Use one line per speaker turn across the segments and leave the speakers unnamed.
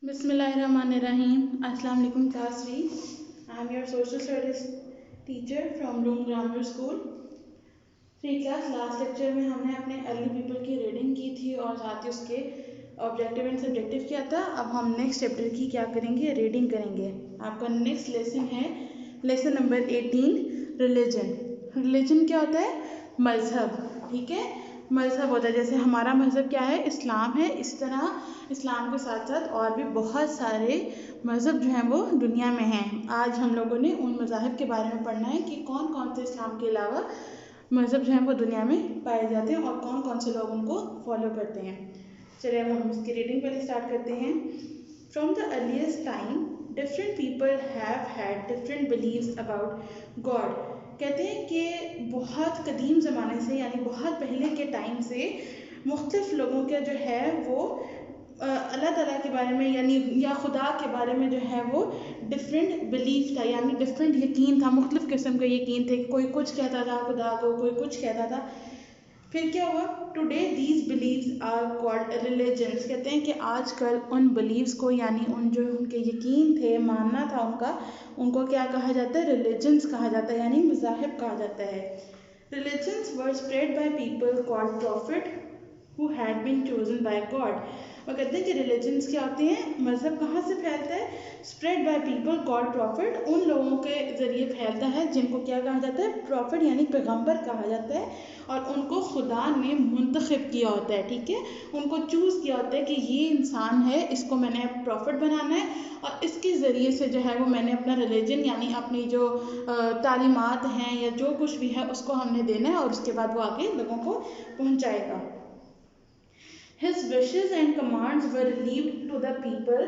Bismillahirrahmanirrahim. Assalamu alaikum class V. I am your social studies teacher from Loom Grammar School. Free class last lecture में हमने अपने early people की reading की थी और साथ ही उसके ऑब्जेक्टिव एंड सब्जेक्टिव किया था। अब हम नेक्स्ट चैप्टर की क्या करेंगे, रीडिंग करेंगे। आपका नेक्स्ट लेसन है लेसन नंबर 18 रिलीजन। रिलीजन क्या होता है? मजहब। ठीक है, मजहब होता है। जैसे हमारा मजहब क्या है? इस्लाम है। इस तरह इस्लाम के साथ साथ और भी बहुत सारे मज़हब जो हैं वो दुनिया में हैं। आज हम लोगों ने उन मज़ाहिब के बारे में पढ़ना है कि कौन कौन से इस्लाम के अलावा मज़हब जो हैं वो दुनिया में पाए जाते हैं और कौन कौन से लोग उनको फॉलो करते हैं। चलिए अब हम इसकी रीडिंग पहले स्टार्ट करते हैं। From the earliest time different people have had different beliefs about God. कहते हैं कि बहुत कदीम ज़माने से यानी बहुत पहले के टाइम से मुख्तलिफ लोगों का जो है वो अल्लाह ताला के बारे में यानी या खुदा के बारे में जो है वो डिफरेंट बिलीफ था, यानी डिफरेंट यकीन था। मुख्तलिफ किस्म का यकीन थे। कोई कुछ कहता था खुदा को, कोई कुछ कहता था। फिर क्या हुआ? Today these beliefs are called religions. कहते हैं कि आजकल उन बिलीव्स को यानी उन जो उनके यकीन थे, मानना था उनका, उनको क्या कहा जाता है? रिलीजन्स कहा जाता है, यानी मज़ाहिब कहा जाता है। Religions were spread by people called profit who had been chosen by God। और कहते हैं कि रिलीजन्स क्या होते हैं? मज़हब कहाँ से फैलता है? Spread by people called profit. उन लोगों के ज़रिए फैलता है जिनको क्या कहा जाता है? प्रॉफिट यानी पैगंबर कहा जाता है। और उनको खुदा ने मुंतखब किया होता है। ठीक है, उनको चूज़ किया होता है कि ये इंसान है, इसको मैंने प्रॉफिट बनाना है और इसके ज़रिए से जो है वो मैंने अपना रिलीजन यानी अपनी जो तालीमात हैं या जो कुछ भी है उसको हमने देना है और उसके बाद वो आगे लोगों को पहुँचाएगा। His wishes and commands were revealed to the people.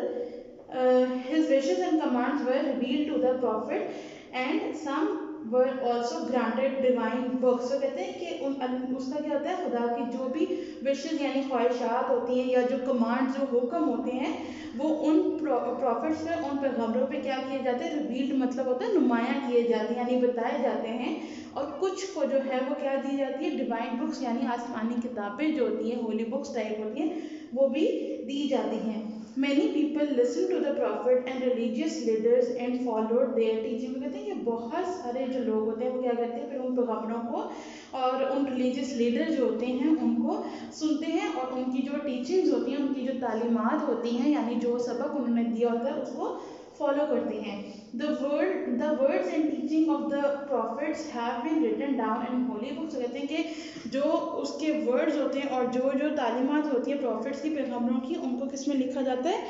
His wishes and commands were revealed to the prophet, and some were also granted divine books। तो कहते हैं कि उसका क्या होता है? खुदा की जो भी विशेज यानी ख्वाहिशात होती हैं या जो कमांड जो हुक्म होते हैं वो उन प्रॉफिट्स पे, उन पैगंबरों पे क्या किए जाते हैं? रिवील्ड मतलब होता है नुमायाँ किए जाते हैं, यानी बताए जाते हैं। और कुछ को जो है वो क्या दी जाती है? डिवाइन बुक्स यानी आसमानी किताबें जो होती हैं, होली बुक्स टाइप होती हैं, वो भी दी जाती हैं। Many people listen to the prophet and religious leaders and followed their teaching. कहते हैं कि बहुत सारे जो लोग होते हैं वो क्या करते हैं? फिर उन पैगंबरों को और उन रिलीजियस लीडर जो होते हैं उनको सुनते हैं और उनकी जो टीचिंग्स होती हैं, उनकी जो तालीमात होती हैं यानी जो सबक उन्होंने दिया होता है उसको फॉलो करते हैं। The words and teaching of the prophets have been written down in holy books। कहते हैं कि जो उसके वर्ड्स होते हैं और जो जो तालीमात होती है प्रॉफिट्स की, पैगंबरों की, उनको किस में लिखा जाता है?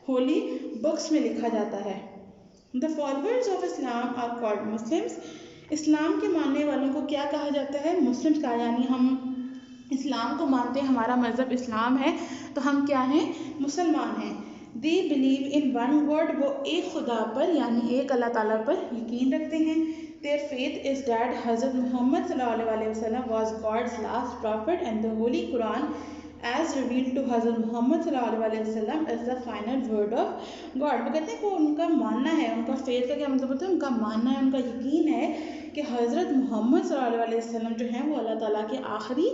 होली बुक्स में लिखा जाता है। The followers of Islam are called Muslims। इस्लाम के मानने वालों को क्या कहा जाता है? मुस्लिम्स का, यानी हम इस्लाम को मानते हैं, हमारा मज़हब इस्लाम है तो हम क्या हैं? मुसलमान हैं। They believe in one God. वो एक खुदा पर यानी एक अल्लाह ताला पर यकीन रखते हैं। देयर फेथ इज़ दैट हज़रत मोहम्मद सल्लल्लाहु अलैहि वसल्लम was God's last prophet and the holy Quran as revealed to Hazrat Mohammad सल्लल्लाहु अलैहि वसल्लम is the final word of God. वो कहते हैं कि उनका मानना है, उनका फेथ का क्या मतलब होता है? उनका मानना है, उनका यकीन है कि हज़रत मोहम्मद सल्लल्लाहु अलैहि वसल्लम जो हैं वो अल्लाह ताला के आखिरी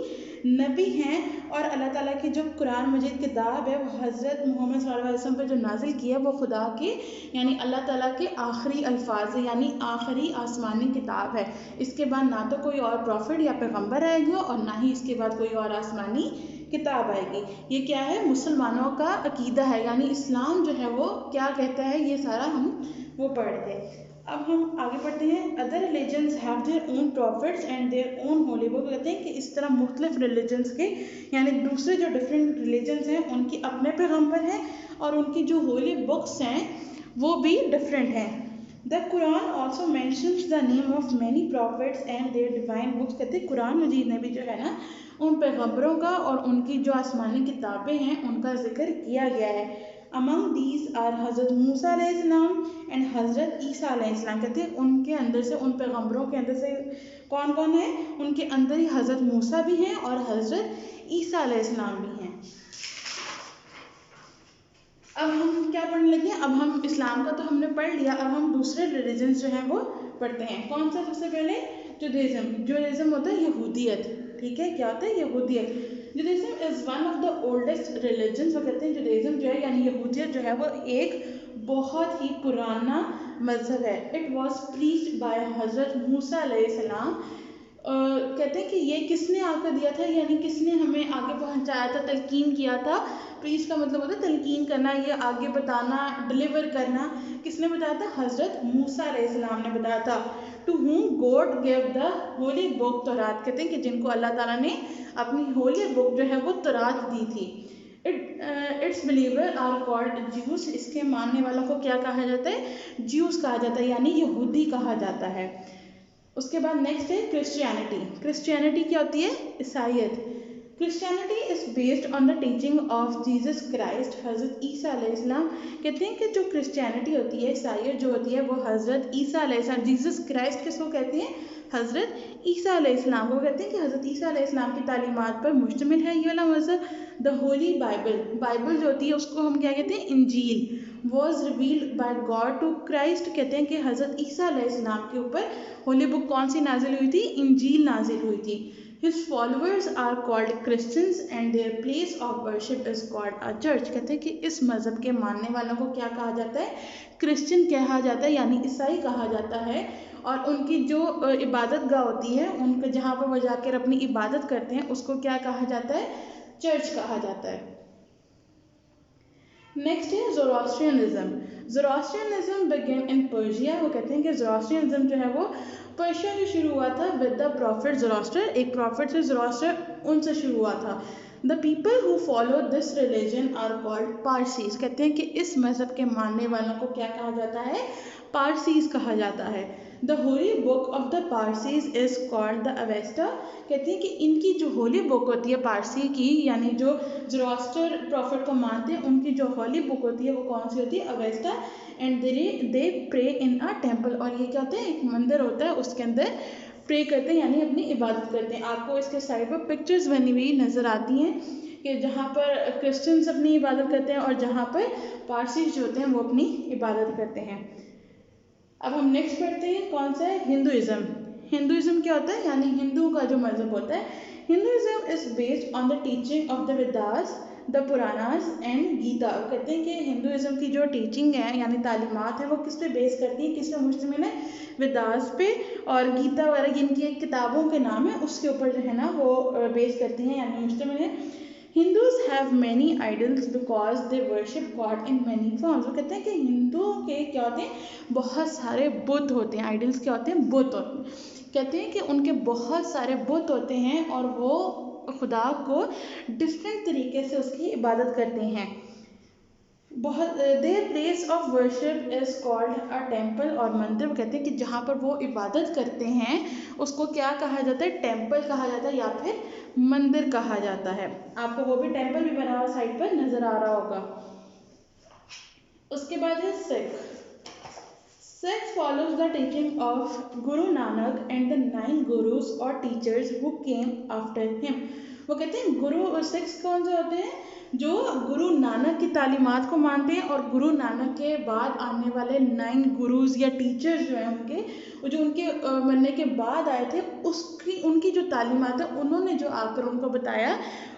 नबी हैं और अल्लाह ताला की जो कुरान मजीद किताब है वो हज़रत मोहम्मद सल्लल्लाहु अलैहि वसल्लम पर जो नाजिल की है वो खुदा के यानी अल्लाह ताला के आखिरी अल्फाज है, यानी आखिरी आसमानी किताब है। इसके बाद ना तो कोई और प्रॉफिट या पैगंबर आएगा और ना ही इसके बाद कोई और आसमानी किताब आएगी। ये क्या है? मुसलमानों का अकीदा है, यानी इस्लाम जो है वो क्या कहता है, ये सारा हम वो पढ़ रहे थे। अब हम आगे पढ़ते हैं। Other religions have their own profits and their own Holi book. कहते हैं कि इस तरह मुख्तलिफ रिलीजन्स के यानी दूसरे जो डिफरेंट रिलीजन्स हैं उनकी अपने पैगंबर हैं और उनकी जो होली बुक्स हैं वो भी डिफरेंट हैं। The Quran also mentions the name of many prophets and their divine books. कहते हैं कुरान मजीद में भी जो है ना उन पैगंबरों का और उनकी जो आसमानी किताबें हैं उनका जिक्र किया गया है। अमंग दीज आर हज़रत मूसा अलैहिस्सलाम एंड हज़रत ईसा अलैहिस्सलाम। कहते हैं उनके अंदर से, उन पैगंबरों के अंदर से कौन कौन है? उनके अंदर ही हज़रत मूसा भी हैं और हज़रत ईसा अलैहिस्सलाम भी हैं। अब हम क्या पढ़ने लगे? अब हम इस्लाम का तो हमने पढ़ लिया, अब हम दूसरे रिलीजन्स जो हैं वो पढ़ते हैं। कौन सा? सबसे पहले जुडाइज़्म। जुडाइज़्म होता है यहूदियत। ठीक है, क्या होता है? यहूदियत। Judaism is one of the oldest religions. वो कहते हैं जुडाइज़्म जो है यानी यहूदियत जो है वो एक बहुत ही पुराना मज़हब है। इट वॉज प्रीच्ड बाय हज़रत मूसा अलैहिस्सलाम। कहते हैं कि ये किसने आकर दिया था, यानी किसने हमें आगे पहुंचाया था, तलकीन किया था। प्रीच का मतलब होता है तलकीन करना, ये आगे बताना, डिलीवर करना। किसने बताया था? हज़रत मूसा अलैहिस्सलाम ने बताया था। To whom God gave the holy book तौरात, कहते हैं कि जिनको अल्लाह ताला ने अपनी होली बुक जो है वो तौरात दी थी। Its believer are called Jews, इसके मानने वालों को क्या कहा जाता है? ज्यूस कहा जाता है, यानी यहूदी कहा जाता है। उसके बाद नेक्स्ट है क्रिश्चियनिटी। क्रिश्चियनिटी क्या होती है? ईसाईयत। Christianity is based on the teaching of Jesus Christ, हज़रत ईसा अलैहिस्सलाम। कहते हैं कि जो क्रिश्चियनिटी होती है, ईसाईयत जो होती है, वो हज़रत ईसा अलैहिस्सलाम, जीसस क्राइस्ट किसको कहते हैं? हज़रत ईसा अलैहिस्सलाम को कहते हैं कि हज़रत ईसा अलैहिस्सलाम की तालीमात पर मुश्तमिल है ये वाला मज़हब। द होली बाइबल, बाइबल जो होती है उसको हम क्या कहते हैं? इंजील। Was revealed by God to Christ, कहते हैं कि हज़रत ईसा अलैहिस्सलाम के ऊपर होली बुक कौन सी नाजिल हुई थी? इंजील नाजिल हुई थी। His followers are called Christians and their place of worship is called a church। कहते हैं कि इस मज़हब के मानने वालों को क्या कहा जाता है? क्रिश्चियन कहा जाता है, यानी ईसाई कहा जाता है। और उनकी जो इबादत गाह होती है, उनके जहाँ पर वो जाकर अपनी इबादत करते हैं, उसको क्या कहा जाता है? चर्च कहा जाता है। नेक्स्ट है ज़ोरास्ट्रियनिज्म। ज़ोरास्ट्रियनिज्म बिगेन इन पर्शिया। वो कहते हैं कि ज़ोरास्ट्रियनिज्म जो है वो पर्शिया से शुरू हुआ था। विद द प्रॉफिट ज़ोरास्टर, एक प्रॉफिट से ज़ोरास्टर, उनसे शुरू हुआ था। The people who follow this religion are called Parsis. कहते हैं कि इस मज़हब के मानने वालों को क्या कहा जाता है? पारसीज कहा जाता है। The Holi book of the Parsis is called the Avesta. कहते हैं कि इनकी जो होली बुक होती है पारसी की, यानी जो ज़ोरास्टर प्रॉफिट को मानते हैं, उनकी जो होली बुक होती है वो कौन सी होती है? Avesta. And they pray in a temple, और ये क्या होता है? एक मंदिर होता है, उसके अंदर प्रे करते हैं, यानी अपनी इबादत करते हैं। आपको इसके साइड पर पिक्चर्स बनी हुई नज़र आती हैं कि जहाँ पर क्रिश्चियंस अपनी इबादत करते हैं और जहाँ पर पारसी जो होते हैं वो अपनी इबादत करते हैं। अब हम नेक्स्ट पढ़ते हैं, कौन सा है? हिंदुइज्म। हिंदुइज्म क्या होता है? यानी हिंदुओं का जो मज़हब होता है। Hinduism is based on the teaching of the Vedas, the Puranas and Gita. कहते हैं कि हिंदुइज्म की जो टीचिंग है, यानी तालीमात है, वो किस पे बेस करती है? किस पे मुश्तमिल है? वेदास पे और गीता वगैरह, जिनकी एक किताबों के नाम है, उसके ऊपर जो है ना वो बेस करती हैं, यानी मुश्तमिल है। Hindus have many idols because they worship God in many forms। वो कहते हैं कि हिंदुओं के क्या होते हैं? बहुत सारे बुत होते हैं। आइडल्स क्या होते हैं? बुत होते हैं। कहते हैं कि उनके बहुत सारे बुत होते हैं और वो खुदा को डिफरेंट तरीके से उसकी इबादत करते हैं। बहुत their place of worship is called a temple, और मंदिर, वो कहते हैं कि जहाँ पर वो इबादत करते हैं उसको क्या कहा जाता है? टेम्पल कहा जाता है या फिर मंदिर कहा जाता है। आपको वो भी टेम्पल भी बना हुआ साइड पर नजर आ रहा होगा। उसके बाद है Sikh. Sect follows the teaching of Guru Nanak and the 9 gurus or teachers who came after him। वो कहते हैं गुरु और सिक्स कौन से होते हैं? जो गुरु नानक की तालीमात को मानते हैं और गुरु नानक के बाद आने वाले 9 गुरुज या टीचर्स जो हैं उनके, जो उनके मरने के बाद आए थे, उसकी उनकी जो तालीमात है उन्होंने जो आकर उनको बताया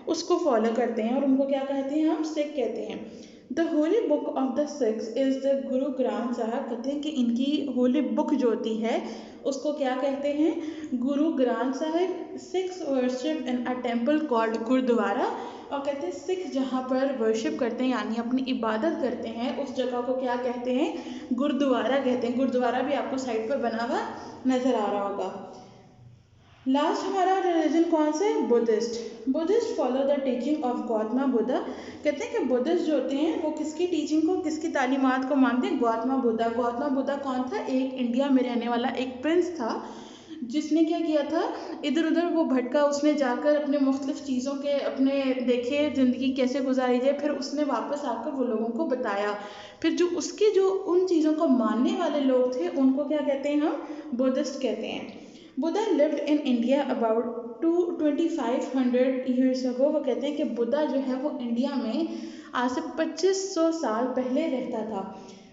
उसको फॉलो करते हैं और उनको क्या कहते हैं? हम सिख कहते हैं। The Holi book of the six is the गुरु ग्रंथ साहब। कहते हैं कि इनकी होली बुक जो होती है उसको क्या कहते हैं? Guru Granth Sahib. Sikhs worship in a temple called gurdwara. और कहते हैं सिख जहाँ पर वर्शिप करते हैं यानी अपनी इबादत करते हैं उस जगह को क्या कहते हैं? गुरुद्वारा कहते हैं। गुरुद्वारा भी आपको साइड पर बना हुआ नजर आ रहा होगा। लास्ट हमारा रिलीजन कौन सा है? Buddhist. Buddhist follow the teaching of Gautam Buddha. कहते हैं कि बुद्धिस्ट जो होते हैं वो किसकी टीचिंग को, किसकी तालीमात को मानते हैं? गौतम बुद्धा। गौतम बुद्धा कौन था? एक इंडिया में रहने वाला एक प्रिंस था जिसने क्या किया था? इधर उधर वो भटका, उसने जाकर अपने मुख्तलिफ चीज़ों के अपने देखे ज़िंदगी कैसे गुजारी जाए, फिर उसने वापस आकर वो लोगों को बताया। फिर जो उसके जो उन चीज़ों को मानने वाले लोग थे उनको क्या कहते हैं? हम बुद्धिस्ट कहते हैं। Buddha lived in India about 2500 years ago. वो कहते हैं कि बुद्धा जो है वो इंडिया में आज से 2500 साल पहले रहता था।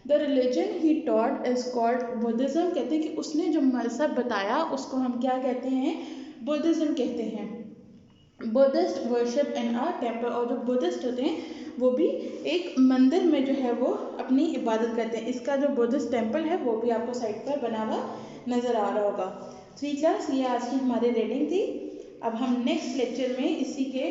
The religion he taught is called Buddhism. कहते हैं कि उसने जो मजहब बताया उसको हम क्या कहते हैं? बुद्धिज्म कहते हैं। Buddhist worship in a temple. और जो बुद्धिस्ट होते हैं वो भी एक मंदिर में जो है वो अपनी इबादत करते हैं। इसका जो बुद्धिस्ट टेम्पल है वो भी आपको साइड पर बना हुआ नज़र आ रहा होगा। 3 क्लास ये आज की हमारी रीडिंग थी। अब हम नेक्स्ट लेक्चर में इसी के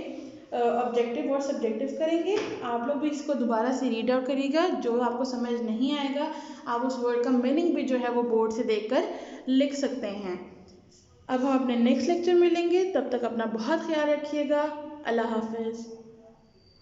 ऑब्जेक्टिव और सब्जेक्टिव करेंगे। आप लोग भी इसको दोबारा से रीड आउट करिएगा। जो आपको समझ नहीं आएगा आप उस वर्ड का मीनिंग भी जो है वो बोर्ड से देखकर लिख सकते हैं। अब हम अपने नेक्स्ट लेक्चर में मिलेंगे, तब तक अपना बहुत ख्याल रखिएगा। अल्लाह हाफिज़।